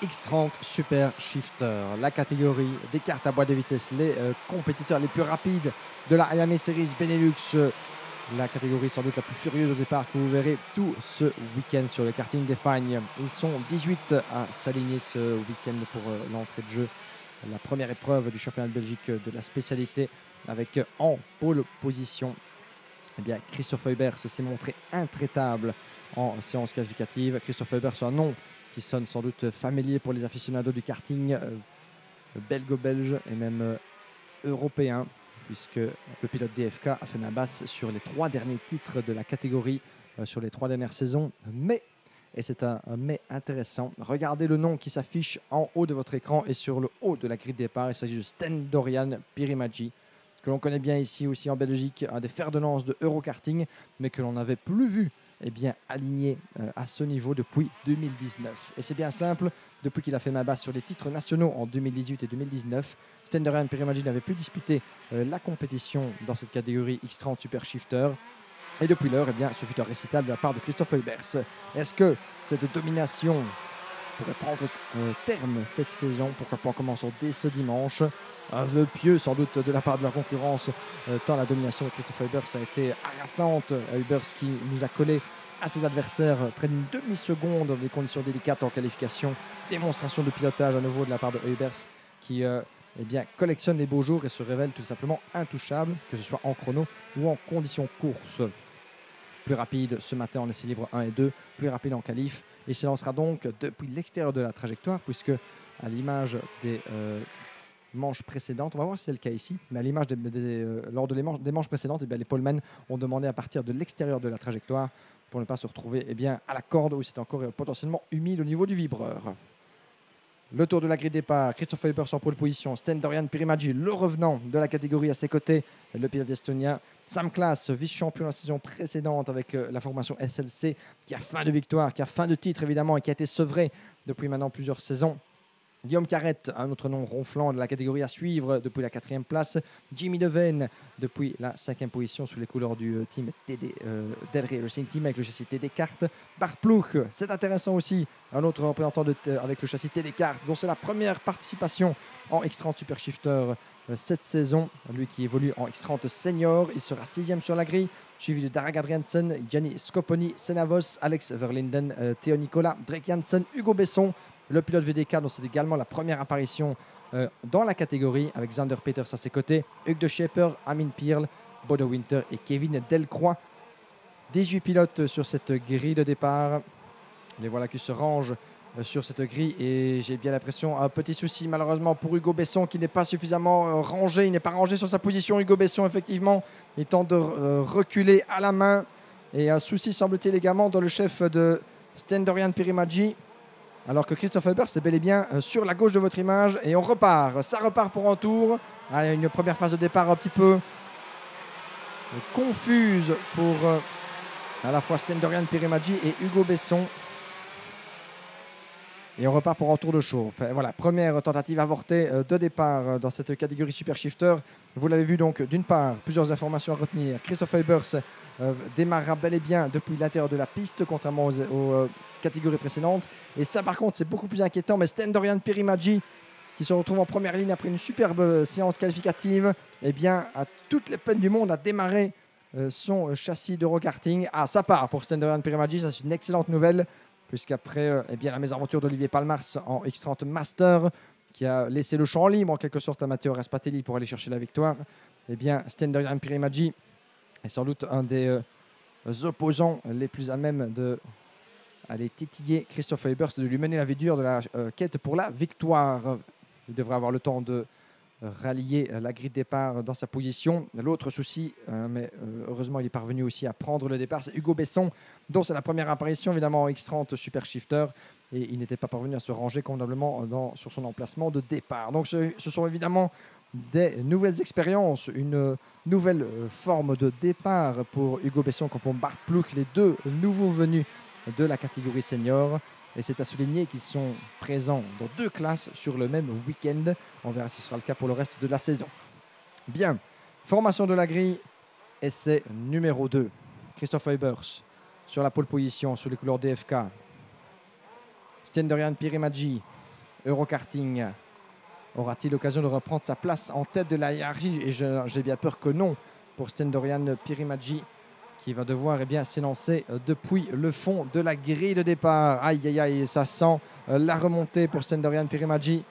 X30 Super Shifter, la catégorie des cartes à boîte de vitesse, les compétiteurs les plus rapides de la IAME Series Benelux, la catégorie sans doute la plus furieuse au départ que vous verrez tout ce week-end sur le karting d'Espagne. Ils sont 18 à s'aligner ce week-end pour l'entrée de jeu, la première épreuve du championnat de Belgique de la spécialité, avec en pole position eh bien, Christophe Heubers s'est montré intraitable en séance qualificative. Christophe Heubers, c'est un nom qui sonne sans doute familier pour les aficionados du karting belgo-belge et même européen, puisque le pilote DFK a fait main basse sur les 3 derniers titres de la catégorie sur les 3 dernières saisons. Mais, et c'est un mais intéressant, regardez le nom qui s'affiche en haut de votre écran et sur le haut de la grille de départ. Il s'agit de Sten Dorian Pirimadji, que l'on connaît bien ici aussi en Belgique, un des fers de lance de Eurokarting, mais que l'on n'avait plus vu aligné à ce niveau depuis 2019. Et c'est bien simple, depuis qu'il a fait main basse sur les titres nationaux en 2018 et 2019, Sten Dorian Pirimadji n'avait plus disputé la compétition dans cette catégorie X30 Super Shifter. Et depuis l'heure, ce fut un récital de la part de Christophe Heubers. Est-ce que cette domination pourrait prendre terme cette saison? Pourquoi pas en commençant dès ce dimanche? Un vœu pieux sans doute de la part de la concurrence, tant la domination de Christophe Heubers a été harassante. Heubers qui nous a collé à ses adversaires près d'une demi-seconde dans des conditions délicates en qualification. Démonstration de pilotage à nouveau de la part de Heubers qui collectionne les beaux jours et se révèle tout simplement intouchable, que ce soit en chrono ou en conditions course. Plus rapide ce matin en essai libre 1 et 2, plus rapide en qualif. Il se lancera donc depuis l'extérieur de la trajectoire, puisque à l'image des manches précédentes, on va voir si c'est le cas ici, mais à l'image lors des manches précédentes, les polemen ont demandé à partir de l'extérieur de la trajectoire pour ne pas se retrouver à la corde où c'est encore potentiellement humide au niveau du vibreur. Le tour de la grille de départ, Christophe Heubers en pole position, Sten Dorian Pirimadji, le revenant de la catégorie à ses côtés, le pilote estonien. Sam Klaas, vice-champion la saison précédente avec la formation SLC, qui a faim de victoire, qui a faim de titre évidemment et qui a été sevré depuis maintenant plusieurs saisons. Guillaume Carrette, un autre nom ronflant de la catégorie à suivre depuis la 4e place. Jimmy Devane depuis la 5e position sous les couleurs du team Del Rey Racing Team avec le châssis TD Kart. Bart Ploeg, c'est intéressant aussi, un autre représentant avec le châssis TD Kart, dont c'est la première participation en X30 Super Shifter cette saison. Lui qui évolue en X30 Senior, il sera 6e sur la grille, suivi de Darragh Adriansen, Gianni Scoponi, Senavos, Alex Verlinden, Theo Nicola, Drake Jansen, Hugo Besson. Le pilote VDK, dont c'est également la première apparition dans la catégorie, avec Xander Peters à ses côtés, Hugues de Schepper, Amin Pierle, Bodo Winter et Kevin Delcroix. 18 pilotes sur cette grille de départ. Les voilà qui se rangent sur cette grille et j'ai bien l'impression, un petit souci malheureusement pour Hugo Besson qui n'est pas suffisamment rangé. Il n'est pas rangé sur sa position. Hugo Besson, effectivement, il tente de reculer à la main. Et un souci, semble-t-il, également dans le chef de Sten Dorian Pirimadji. Alors que Christophe Heubers est bel et bien sur la gauche de votre image. Et on repart. Ça repart pour un tour. Une première phase de départ un petit peu confuse pour à la fois Sten Dorian Pirimadji et Hugo Besson. Et on repart pour un tour de show. Enfin, voilà, première tentative avortée de départ dans cette catégorie Super Shifter. Vous l'avez vu donc, d'une part, plusieurs informations à retenir. Christophe Heubers démarrera bel et bien depuis l'intérieur de la piste, contrairement aux catégories précédentes. Et ça, par contre, c'est beaucoup plus inquiétant. Mais Sten Dorian Pirimadji, qui se retrouve en première ligne après une superbe séance qualificative, a toutes les peines du monde à démarrer son châssis d'Eurokarting. Ah, ça part pour Sten Dorian Pirimadji, ça c'est une excellente nouvelle. Puisqu'après la mésaventure d'Olivier Palmars en X30 Master, qui a laissé le champ libre en quelque sorte à Matteo Raspatelli pour aller chercher la victoire, Sten Dorian Pirimadji est sans doute un des opposants les plus à même d'aller titiller Christophe Heubers, de lui mener la vie dure de la quête pour la victoire. Il devrait avoir le temps de rallier la grille de départ dans sa position. L'autre souci, mais heureusement il est parvenu aussi à prendre le départ, c'est Hugo Besson, dont c'est la première apparition évidemment en X30 Super Shifter, et il n'était pas parvenu à se ranger convenablement sur son emplacement de départ. Donc ce sont évidemment des nouvelles expériences, une nouvelle forme de départ pour Hugo Besson comme pour Bart Ploeg, les deux nouveaux venus de la catégorie senior. Et c'est à souligner qu'ils sont présents dans 2 classes sur le même week-end. On verra si ce sera le cas pour le reste de la saison. Bien, formation de la grille, essai numéro 2. Christophe Heubers sur la pole position, sur les couleurs DFK. Sten Dorian Pirimadji Eurokarting. Aura-t-il l'occasion de reprendre sa place en tête de la hiérarchie? Et j'ai bien peur que non pour Sten-Dorian Pirimadji, qui va devoir s'élancer depuis le fond de la grille de départ. Aïe, aïe, aïe, ça sent la remontée pour Sten-Dorian Pirimadji,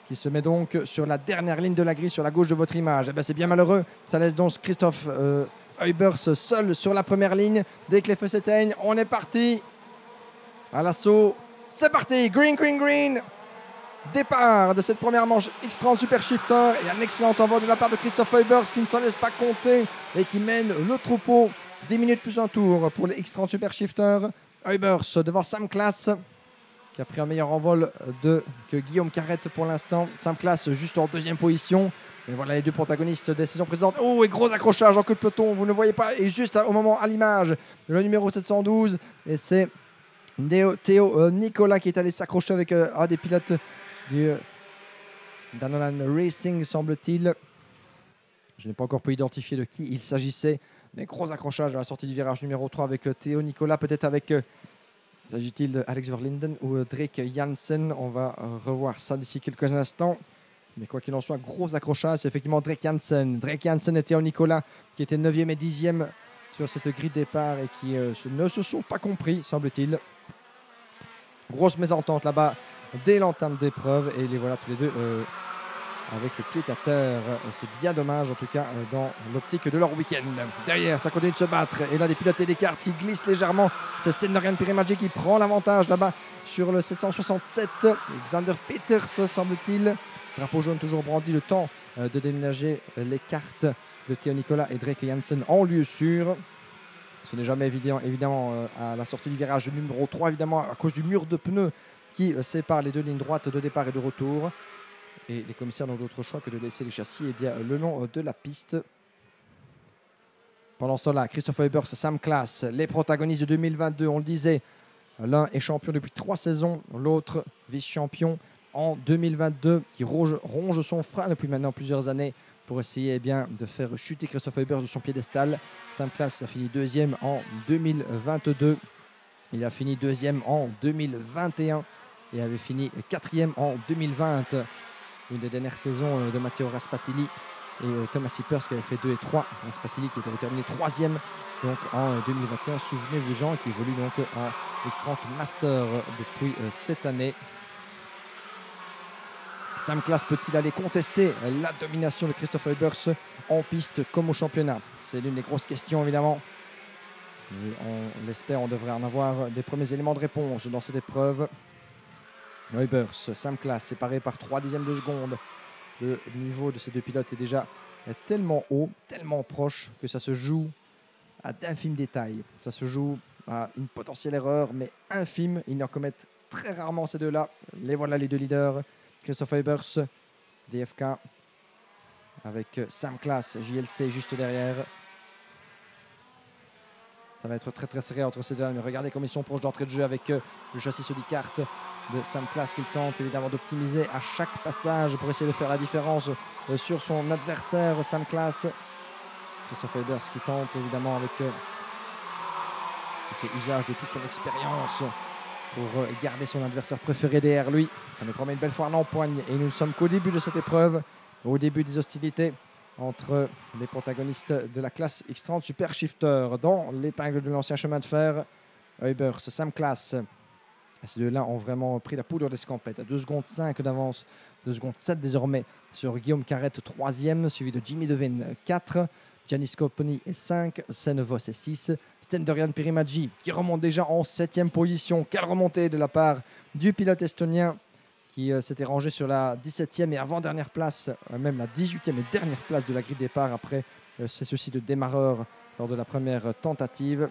qui se met donc sur la dernière ligne de la grille, sur la gauche de votre image. C'est bien malheureux. Ça laisse donc Christophe Huybers seul sur la première ligne. Dès que les feux s'éteignent, on est parti à l'assaut. C'est parti, green, green, green. Départ de cette première manche X30 Super Shifter et un excellent envoi de la part de Christophe Huybers qui ne s'en laisse pas compter et qui mène le troupeau 10 minutes plus un tour pour les X30 Super Shifter. Huybers devant Sam Class qui a pris un meilleur envol que Guillaume Carrette pour l'instant. Sam Class juste en deuxième position. Et voilà les deux protagonistes des saisons précédentes. Oh, et gros accrochage en queue de peloton, vous ne voyez pas. Et juste au moment, à l'image, le numéro 712. Et c'est Théo Nicolas qui est allé s'accrocher avec un des pilotes du Danolan Racing, semble-t-il. Je n'ai pas encore pu identifier de qui il s'agissait. Mais gros accrochage à la sortie du virage numéro 3 avec Théo Nicolas. Peut-être avec... s'agit-il d'Alex Verlinden ou Drake Jansen? On va revoir ça d'ici quelques instants. Mais quoi qu'il en soit, gros accrochage, c'est effectivement Drake Jansen. Drake Jansen et Théo Nicolas qui étaient 9e et 10e sur cette grille de départ et qui ne se sont pas compris, semble-t-il. Grosse mésentente là-bas dès l'entame d'épreuve. Et les voilà tous les deux avec le pied à terre. C'est bien dommage, en tout cas, dans l'optique de leur week-end. Derrière, ça continue de se battre. Et là, des pilotes et des cartes qui glissent légèrement. C'est Sten-Dorian Pirimadji qui prend l'avantage là-bas sur le 767. Xander Peters, semble-t-il. Drapeau jaune toujours brandi. Le temps de déménager les cartes de Théo Nicolas et Drake Jansen en lieu sûr. Ce n'est jamais évident, évidemment, à la sortie du virage numéro 3, évidemment, à cause du mur de pneus qui sépare les deux lignes droites de départ et de retour. Et les commissaires n'ont d'autre choix que de laisser les châssis le long de la piste. Pendant ce temps-là, Christophe Huybers, Sam Class, les protagonistes de 2022, on le disait, l'un est champion depuis 3 saisons, l'autre vice-champion en 2022, qui ronge son frein depuis maintenant plusieurs années pour essayer de faire chuter Christophe Huybers de son piédestal. Sam Class a fini 2e en 2022. Il a fini 2e en 2021 et avait fini 4e en 2020. Une des dernières saisons de Matteo Raspatilli et Thomas Sippers qui avait fait 2 et 3. Raspatilli qui avait terminé 3e donc en 2021, souvenez-vous-en, qui évolue donc en X30 Master depuis cette année. Sam Class peut-il aller contester la domination de Christophe Huybers en piste comme au championnat? C'est l'une des grosses questions, évidemment. Et on l'espère, on devrait en avoir des premiers éléments de réponse dans cette épreuve. Huybers, Sam Class, séparés par 3 dixièmes de seconde. Le niveau de ces deux pilotes est déjà tellement haut, tellement proche que ça se joue à d'infimes détails. Ça se joue à une potentielle erreur, mais infime. Ils n'en commettent très rarement ces deux-là. Les voilà les deux leaders. Christophe Huybers, DFK, avec Sam Class, JLC juste derrière. Ça va être très très serré entre ces deux. Mais regardez comme ils sont proches d'entrée de jeu avec le châssis Sodicart de Sam Class qu'il tente évidemment d'optimiser à chaque passage pour essayer de faire la différence sur son adversaire Sam Class. Christophe Huybers qui tente évidemment avec qui fait usage de toute son expérience pour garder son adversaire préféré derrière lui. Ça nous promet une belle fois en empoigne et nous ne sommes qu'au début de cette épreuve, au début des hostilités entre les protagonistes de la classe X30 Super Shifter dans l'épingle de l'ancien chemin de fer. Huybers, Sam Class, ces deux-là ont vraiment pris la poudre d'escampette. À 2 secondes 5 d'avance, 2 secondes 7 désormais sur Guillaume Carrette 3e, suivi de Jimmy Devine 4, Gianni Scoponi est 5, Senevos est 6, Sten-Dorian Pirimadji qui remonte déjà en 7e position. Quelle remontée de la part du pilote estonien qui s'était rangé sur la 17e et avant-dernière place, même la 18e et dernière place de la grille de départ après ces soucis de démarreur lors de la première tentative.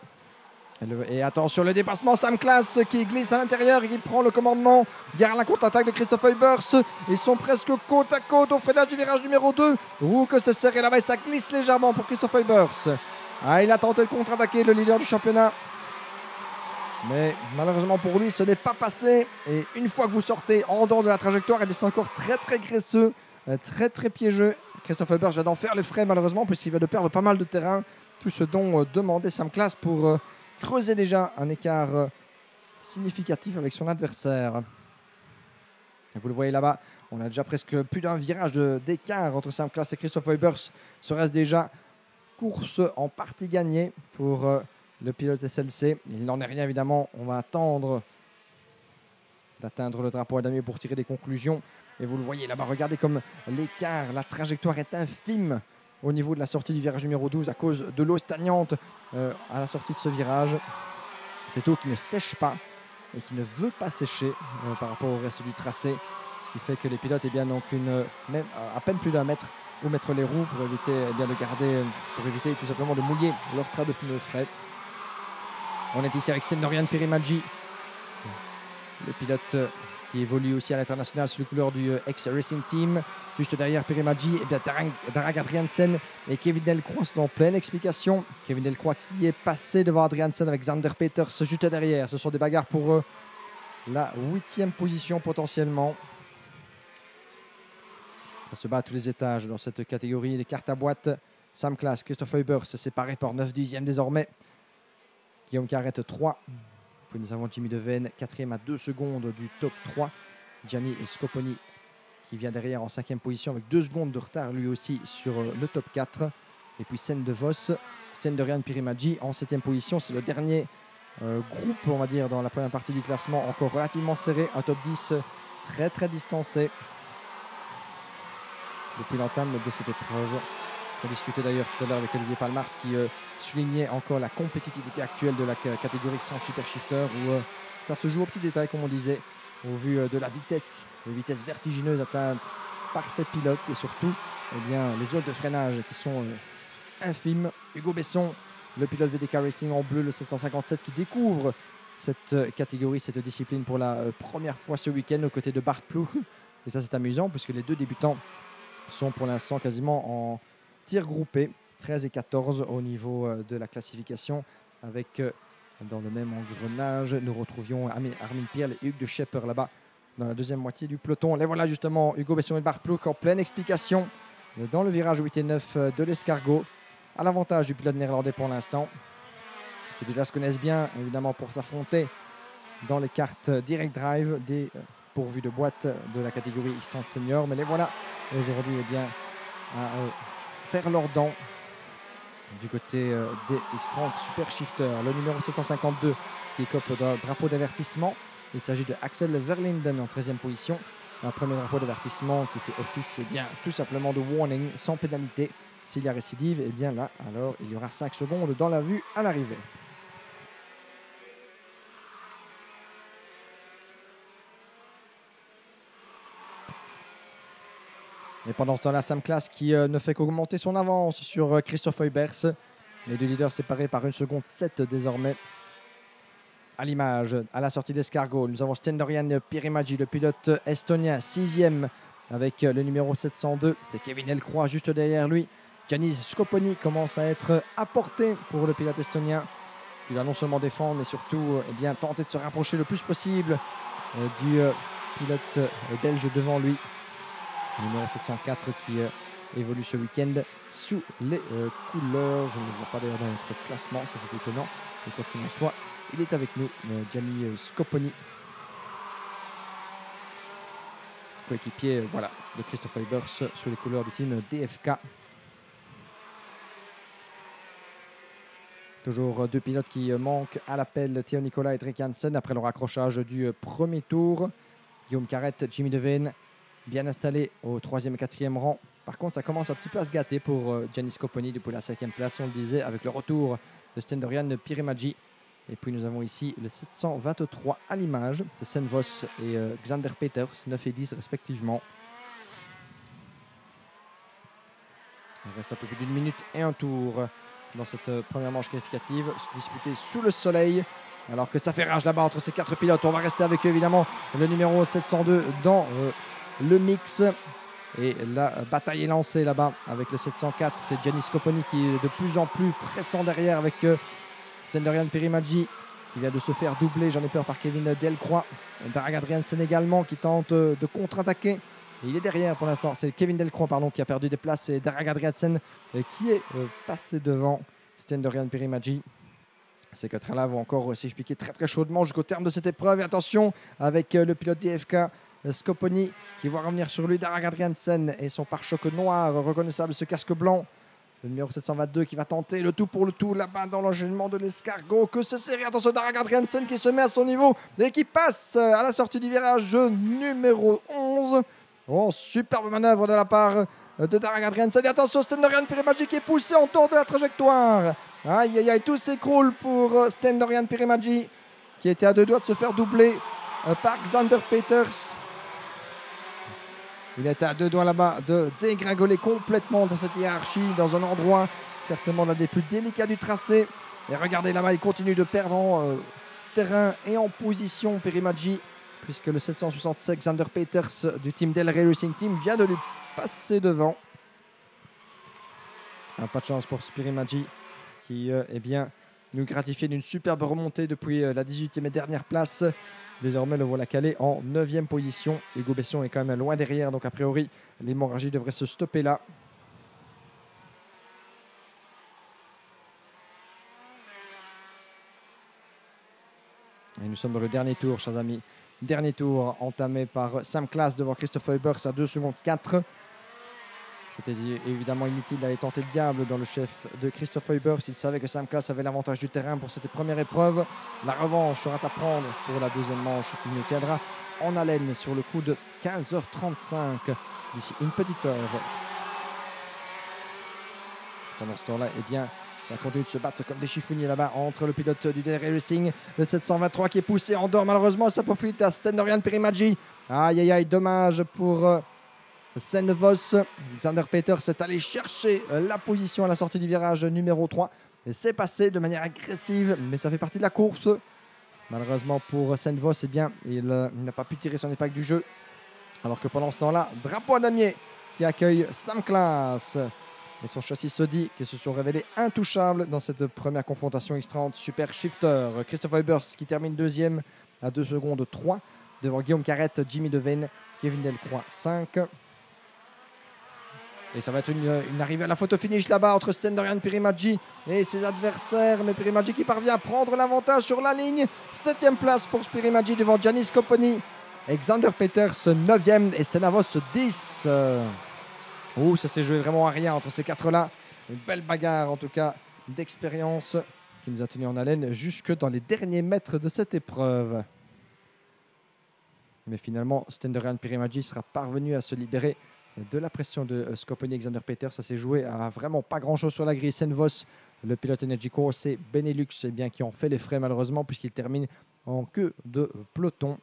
Et attention, le dépassement, Sam Class qui glisse à l'intérieur et qui prend le commandement. Gare la contre-attaque de Christophe Huybers. Ils sont presque côte à côte au freinage du virage numéro 2. Ouh, que c'est serré là-bas et ça glisse légèrement pour Christophe Huybers. Ah, il a tenté de contre-attaquer le leader du championnat. Mais malheureusement pour lui, ce n'est pas passé. Et une fois que vous sortez en dehors de la trajectoire, c'est encore très très graisseux, très très piégeux. Christophe Huybers va d'en faire les frais malheureusement puisqu'il va de perdre pas mal de terrain. Tout ce dont demandait Sam Class pour creuser déjà un écart significatif avec son adversaire. Et vous le voyez là-bas, on a déjà presque plus d'un virage d'écart entre Sam Class et Christophe Eubers. Serait-ce déjà course en partie gagnée pour le pilote SLC. Il n'en est rien évidemment, on va attendre d'atteindre le drapeau à damier pour tirer des conclusions. Et vous le voyez là-bas, regardez comme l'écart, la trajectoire est infime au niveau de la sortie du virage numéro 12 à cause de l'eau stagnante à la sortie de ce virage. Cette eau qui ne sèche pas et qui ne veut pas sécher par rapport au reste du tracé. Ce qui fait que les pilotes n'ont même à peine plus d'un mètre où mettre les roues pour éviter de garder, pour éviter tout simplement de mouiller leur train de pneus frais. On est ici avec Sendorian Pirimaggi, le pilote qui évolue aussi à l'international sous les couleurs du ex-Racing Team. Juste derrière Pirimaggi, Darragh Adriansen et Kevin Delcroix sont en pleine explication. Kevin Delcroix qui est passé devant Adriansen avec Xander Peters juste derrière. Ce sont des bagarres pour la 8e position potentiellement. Ça se bat à tous les étages dans cette catégorie. Les cartes à boîte, Sam Class, Christophe Eubers séparés par 9 dixièmes désormais. Guillaume Carrette 3. Puis nous avons Jimmy Devenne 4e à 2 secondes du top 3. Gianni Scoponi qui vient derrière en 5e position avec 2 secondes de retard lui aussi sur le top 4. Et puis Sen de Vos, Sendorian Pirimaggi en 7e position. C'est le dernier groupe, on va dire, dans la première partie du classement, encore relativement serré. Un top 10 très très distancé depuis l'entame de cette épreuve. On discutait d'ailleurs tout à l'heure avec Olivier Palmars qui soulignait encore la compétitivité actuelle de la catégorie sans super shifter où ça se joue au petit détail comme on disait au vu de la vitesse, les vitesses vertigineuses atteintes par ces pilotes et surtout les zones de freinage qui sont infimes. Hugo Besson, le pilote VDK Racing en bleu, le 757 qui découvre cette catégorie, cette discipline pour la première fois ce week-end aux côtés de Bart Ploeg. Et ça c'est amusant puisque les deux débutants sont pour l'instant quasiment en tir groupé, 13 et 14 au niveau de la classification, avec dans le même engrenage, nous retrouvions Armin Pierle et Hugues de Schepper là-bas dans la deuxième moitié du peloton. Les voilà justement Hugo Besson et Bart Ploeg en pleine explication dans le virage 8 et 9 de l'escargot, à l'avantage du pilote néerlandais pour l'instant. Ces deux-là se connaissent bien évidemment pour s'affronter dans les cartes Direct Drive pourvues de boîte de la catégorie X30 Senior, mais les voilà aujourd'hui à faire leurs dents du côté des X30 Super Shifter. Le numéro 752 qui écope d'un drapeau d'avertissement. Il s'agit de Axel Verlinden en 13e position. Un premier drapeau d'avertissement qui fait office tout simplement de warning sans pénalité. S'il y a récidive, là, alors il y aura 5 secondes dans la vue à l'arrivée. Et pendant ce temps-là, Sam Class qui ne fait qu'augmenter son avance sur Christophe Eubers. Les deux leaders séparés par 1 seconde 7 désormais. À l'image, à la sortie d'escargot, nous avons Sendorian Pirimaggi, le pilote estonien, 6e avec le numéro 702. C'est Kevin Delcroix juste derrière lui. Giannis Scoponi commence à être apporté pour le pilote estonien qui va non seulement défendre mais surtout tenter de se rapprocher le plus possible du pilote belge devant lui. Le numéro 704 qui évolue ce week-end sous les couleurs. Je ne le vois pas d'ailleurs dans notre classement, ça c'est étonnant. Mais quoi qu'il en soit, il est avec nous, Gianni Scoponi. Coéquipier de Christophe Eubers sous les couleurs du team DFK. Toujours 2 pilotes qui manquent à l'appel, Theo Nicola et Drake Hansen après le raccrochage du premier tour. Guillaume Carrette, Jimmy Devenne, bien installé au 3e et 4e rang. Par contre, ça commence un petit peu à se gâter pour Gianni Scoponi depuis la 5e place, on le disait, avec le retour de Sendorian Pirimaggi. Et puis nous avons ici le 723 à l'image. C'est Sen Vos et Xander Peters, 9 et 10 respectivement. Il reste un peu plus d'1 minute et un tour dans cette première manche qualificative, disputée sous le soleil. Alors que ça fait rage là-bas entre ces 4 pilotes. On va rester avec eux évidemment le numéro 702 dans le mix. Et la bataille est lancée là-bas avec le 704. C'est Gianni Scoponi qui est de plus en plus pressant derrière avec Sendorian Pirimaggi qui vient de se faire doubler, j'en ai peur, par Kevin Delcroix. Darragh Adriansen également qui tente de contre-attaquer. Et il est derrière pour l'instant. C'est Kevin Delcroix qui a perdu des places. Et Darragh Adriansen qui est passé devant Sendorian Pirimaggi. Ces 4 là vont encore s'expliquer très très chaudement jusqu'au terme de cette épreuve. Et attention avec le pilote DFK Scoponi qui voit revenir sur lui Darragh Adriansen et son pare-choc noir reconnaissable, ce casque blanc. Le numéro 722 qui va tenter le tout pour le tout là-bas dans l'enchaînement de l'escargot. Que c'est serré, attention Darragh Adriansen qui se met à son niveau et qui passe à la sortie du virage numéro 11. Oh, superbe manœuvre de la part de Darragh Adriansen. Et attention, Sten-Dorian Pirimadji qui est poussé en dehors de la trajectoire. Aïe aïe aïe, tout s'écroule pour Sten-Dorian Pirimadji qui était à deux doigts de se faire doubler par Xander Peters. Il était à deux doigts là-bas de dégringoler complètement dans cette hiérarchie, dans un endroit certainement l'un des plus délicats du tracé. Et regardez là-bas, il continue de perdre en terrain et en position Pirimadji, puisque le 767 Xander Peters du team Del Rey Racing Team vient de lui passer devant. Pas de chance pour Pirimadji qui nous gratifie d'une superbe remontée depuis la 18e et dernière place. Désormais, le voilà calé en 9e position. Hugo Besson est quand même loin derrière, donc a priori, l'hémorragie devrait se stopper là. Et nous sommes dans le dernier tour, chers amis. Dernier tour entamé par Sam Class devant Christophe Eubers à 2 secondes 4. C'était évidemment inutile d'aller tenter le diable dans le chef de Christophe Eubers. Il savait que Sam Class avait l'avantage du terrain pour cette première épreuve. La revanche sera à prendre pour la deuxième manche qui nous tiendra en haleine sur le coup de 15h35 d'ici une petite heure. Pendant ce temps-là, ça continue de se battre comme des chiffonniers là-bas entre le pilote du Del Rey Racing, le 723 qui est poussé en dehors. Malheureusement, ça profite à Sten-Dorian Pirimadji. Aïe aïe aïe, dommage pour Senvos. Xander Peters est allé chercher la position à la sortie du virage numéro 3. Et c'est passé de manière agressive, mais ça fait partie de la course. Malheureusement pour Senvos, il n'a pas pu tirer son épingle du jeu. Alors que pendant ce temps-là, drapeau à damier qui accueille Sam Class et son châssis Sodi qui se sont révélés intouchables dans cette première confrontation X30 Super Shifter. Christophe Eubers qui termine deuxième à 2 secondes 3 devant Guillaume Carrette, Jimmy Devane, Kevin Delcroix 5. Et ça va être une arrivée à la photo finish là-bas entre Sten-Dorian Pirimadji et ses adversaires. Mais Pirimadji qui parvient à prendre l'avantage sur la ligne. 7e place pour Pirimadji devant Giannis Scoponi. Et Xander Peters 9e et Senavos 10. Ça s'est joué vraiment à rien entre ces quatre-là. Une belle bagarre en tout cas d'expérience qui nous a tenus en haleine jusque dans les derniers mètres de cette épreuve. Mais finalement, Sten-Dorian Pirimadji sera parvenu à se libérer de la pression de Scoponi et Xander Peters. Ça s'est joué à vraiment pas grand-chose sur la grille. Senvos, le pilote Energy Corse, et Benelux qui ont fait les frais malheureusement puisqu'il termine en queue de peloton.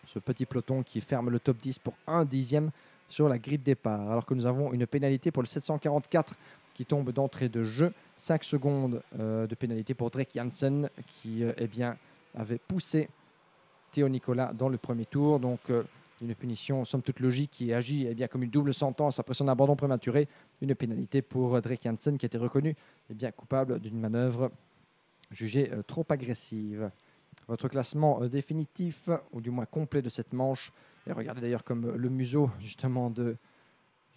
Ce petit peloton qui ferme le top 10 pour 1 dixième sur la grille de départ. Alors que nous avons une pénalité pour le 744 qui tombe d'entrée de jeu. 5 secondes de pénalité pour Drake Jansen qui avait poussé Théo Nicolas dans le premier tour. Donc une punition somme toute logique qui agit comme une double sentence après son abandon prématuré. Une pénalité pour Drake Jansen qui a été reconnu coupable d'une manœuvre jugée trop agressive. Votre classement définitif, ou du moins complet de cette manche. Et regardez d'ailleurs comme le museau justement du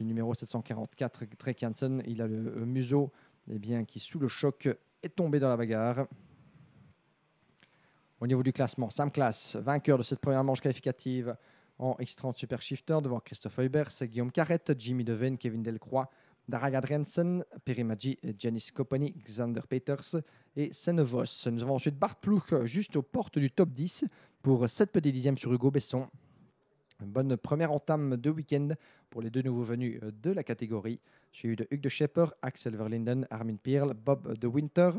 numéro 744, Drake Jansen, il a le museau qui sous le choc est tombé dans la bagarre. Au niveau du classement, Sam Class, vainqueur de cette première manche qualificative en X30 Super Shifter devant Christophe Eubers, Guillaume Carrette, Jimmy Devane, Kevin Delcroix, Darragh Adriansen, Pirimadji, Giannis Scoponi, Xander Peters et Senevos. Nous avons ensuite Bart Ploeg juste aux portes du top 10 pour 7 petits dixièmes sur Hugo Besson. Une bonne première entame de week-end pour les deux nouveaux venus de la catégorie, suivi de Hugues de Schepper, Axel Verlinden, Armin Pearl, Bob de Winter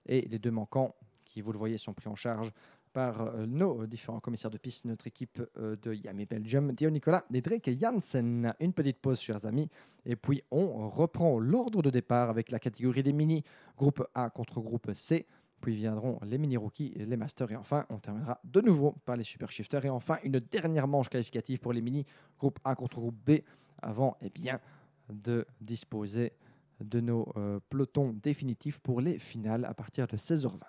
et les deux manquants qui, vous le voyez, sont pris en charge par nos différents commissaires de piste, notre équipe de Yami Belgium, Théo Nicolas et Drake Jansen. Une petite pause, chers amis, et puis on reprend l'ordre de départ avec la catégorie des mini, groupe A contre groupe C, puis viendront les mini-rookies, les masters, et enfin on terminera de nouveau par les super shifters, et enfin une dernière manche qualificative pour les mini, groupe A contre groupe B, avant de disposer de nos pelotons définitifs pour les finales à partir de 16h20.